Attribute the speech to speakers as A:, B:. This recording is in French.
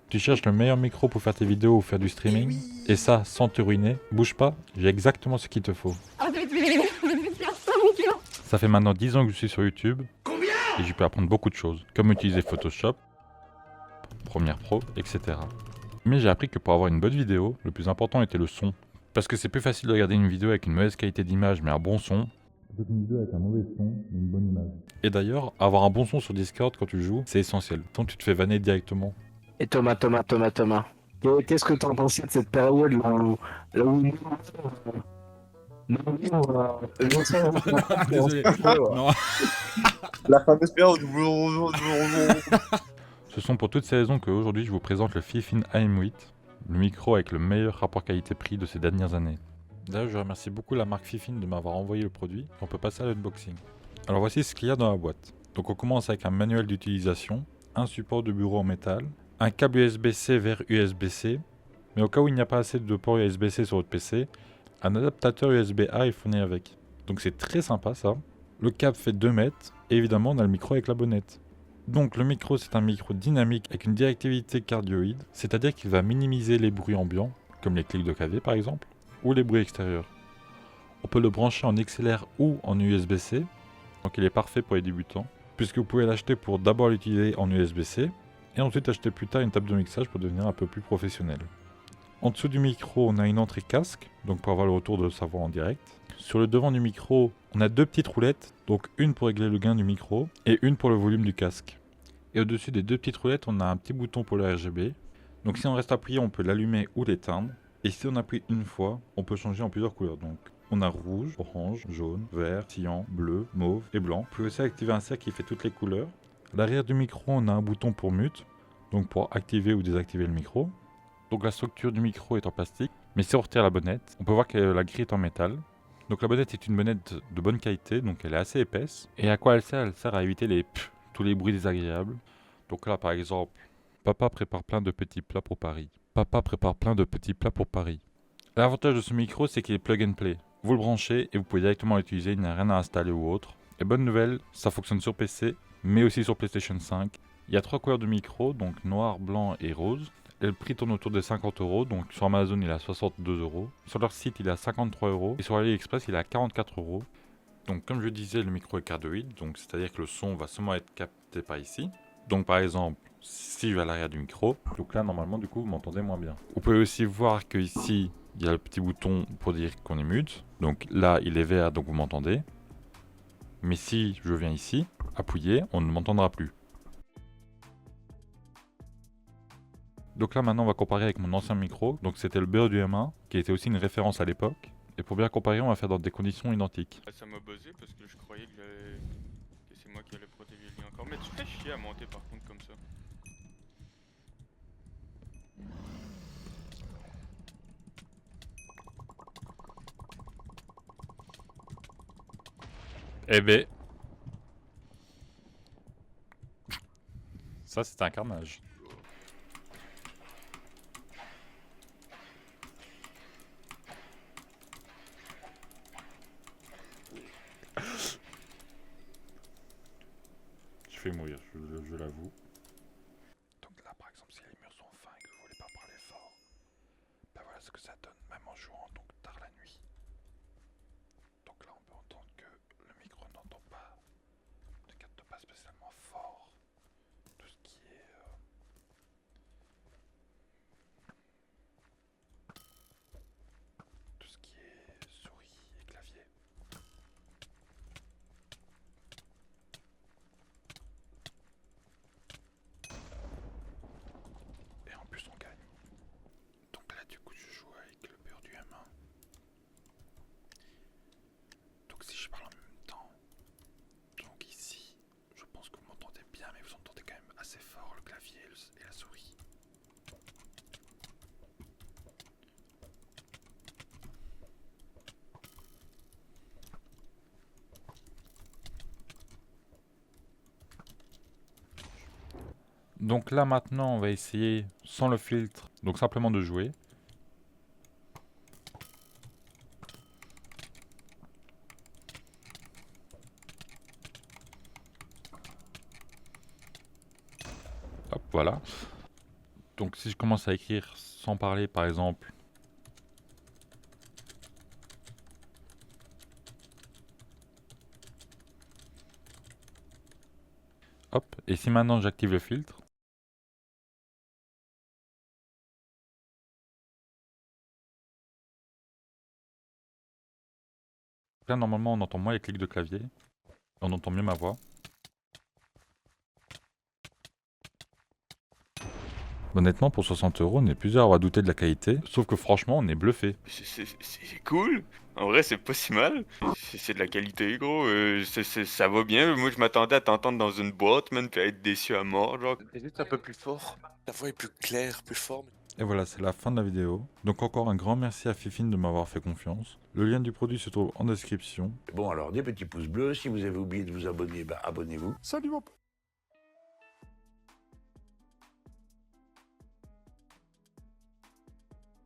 A: Tu cherches le meilleur micro pour faire tes vidéos ou faire du streaming? Et ça, sans te ruiner? Bouge pas, j'ai exactement ce qu'il te faut. Ça fait maintenant 10 ans que je suis sur YouTube. Et j'ai pu apprendre beaucoup de choses, comme utiliser Photoshop, Premiere Pro, etc. Mais j'ai appris que pour avoir une bonne vidéo, le plus important était le son. Parce que c'est plus facile de regarder une vidéo avec une mauvaise qualité d'image mais un bon son, plutôt qu'une vidéo avec un mauvais son mais une bonne image. Et d'ailleurs, avoir un bon son sur Discord quand tu joues, c'est essentiel. Tant que tu te fais vanner directement.
B: Et Thomas. Qu'est-ce que t'en pensais de cette période là où je sais,
A: Désolé. Non.
C: La fameuse période.
A: Ce sont pour toutes ces raisons qu'aujourd'hui je vous présente le Fifine AM8, le micro avec le meilleur rapport qualité-prix de ces dernières années. D'ailleurs, je remercie beaucoup la marque Fifine de m'avoir envoyé le produit. On peut passer à l'unboxing. Alors voici ce qu'il y a dans la boîte. Donc on commence avec un manuel d'utilisation, un support de bureau en métal, un câble USB-C vers USB-C, mais au cas où il n'y a pas assez de ports USB-C sur votre PC, un adaptateur USB-A est fourni avec. Donc c'est très sympa ça. Le câble fait 2 mètres et évidemment on a le micro avec la bonnette. Donc le micro c'est un micro dynamique avec une directivité cardioïde, c'est-à-dire qu'il va minimiser les bruits ambiants, comme les clics de clavier par exemple, ou les bruits extérieurs. On peut le brancher en XLR ou en USB-C, donc il est parfait pour les débutants, puisque vous pouvez l'acheter pour d'abord l'utiliser en USB-C, et ensuite acheter plus tard une table de mixage pour devenir un peu plus professionnel. En dessous du micro, on a une entrée casque, donc pour avoir le retour de sa voix en direct. Sur le devant du micro, on a deux petites roulettes, donc une pour régler le gain du micro et une pour le volume du casque. Et au-dessus des deux petites roulettes, on a un petit bouton pour le RGB. Donc si on reste appuyé, on peut l'allumer ou l'éteindre. Et si on appuie une fois, on peut changer en plusieurs couleurs. Donc on a rouge, orange, jaune, vert, cyan, bleu, mauve et blanc. Vous pouvez aussi activer un cercle qui fait toutes les couleurs. À l'arrière du micro, on a un bouton pour mute, donc pour activer ou désactiver le micro. Donc la structure du micro est en plastique, mais si on retire la bonnette, on peut voir que la grille est en métal. Donc la bonnette est une bonnette de bonne qualité, donc elle est assez épaisse. Et à quoi elle sert? Elle sert à éviter tous les bruits désagréables. Donc là par exemple, papa prépare plein de petits plats pour Paris. Papa prépare plein de petits plats pour Paris. L'avantage de ce micro, c'est qu'il est plug and play. Vous le branchez et vous pouvez directement l'utiliser, il n'y a rien à installer ou autre. Et bonne nouvelle, ça fonctionne sur PC, mais aussi sur PlayStation 5. Il y a 3 couleurs de micro, donc noir, blanc et rose. Et le prix tourne autour des 50 euros, donc sur Amazon il est à 62 euros. Sur leur site il est à 53 euros. Et sur AliExpress il est à 44 euros. Donc comme je disais, le micro est cardioïde, donc c'est-à-dire que le son va seulement être capté par ici. Donc par exemple, si je vais à l'arrière du micro, donc là normalement du coup vous m'entendez moins bien. Vous pouvez aussi voir que ici il y a le petit bouton pour dire qu'on est mute. Donc là il est vert donc vous m'entendez. Mais si je viens ici, appuyer, on ne m'entendra plus. Donc là maintenant on va comparer avec mon ancien micro, donc c'était le BO du M1, qui était aussi une référence à l'époque. Et pour bien comparer, on va faire dans des conditions identiques.
D: Ça m'a buzzé parce que je croyais que c'est moi qui allais protéger le lien encore. Mais tu fais chier à monter par contre comme ça.
A: Eh ben... Ça c'est un carnage. Je fais mourir, je l'avoue. Donc là par exemple si les murs sont fins et que vous voulez pas parler fort, ben voilà ce que ça donne, même en jouant donc tard la nuit. Donc là on peut entendre que le micro n'entend pas, ne capte pas spécialement fort tout ce qui est... tout ce qui est souris et clavier. Et en plus on gagne. Donc là du coup je joue avec le beurre du M1. Donc si je parle en même temps, donc ici, je pense que vous m'entendez bien, mais vous entendez quand même assez fort le clavier et la souris. Donc là maintenant on va essayer sans le filtre, donc simplement de jouer. Hop, voilà. Donc si je commence à écrire sans parler par exemple, hop, et si maintenant j'active le filtre, là normalement on entend moins les clics de clavier, on entend mieux ma voix. Honnêtement, pour 60 €, on est plusieurs à avoir douté de la qualité, sauf que franchement, on est bluffé.
D: C'est cool. En vrai, c'est pas si mal. C'est de la qualité, gros. Ça va bien. Moi, je m'attendais à t'entendre dans une boîte, man, puis à être déçu à mort, genre.
C: T'es juste un peu plus fort. Ta voix est plus claire, plus forte.
A: Et voilà, c'est la fin de la vidéo. Donc encore un grand merci à Fifine de m'avoir fait confiance. Le lien du produit se trouve en description.
E: Bon, alors des petits pouces bleus. Si vous avez oublié de vous abonner, bah abonnez-vous.
F: Salut mon pote.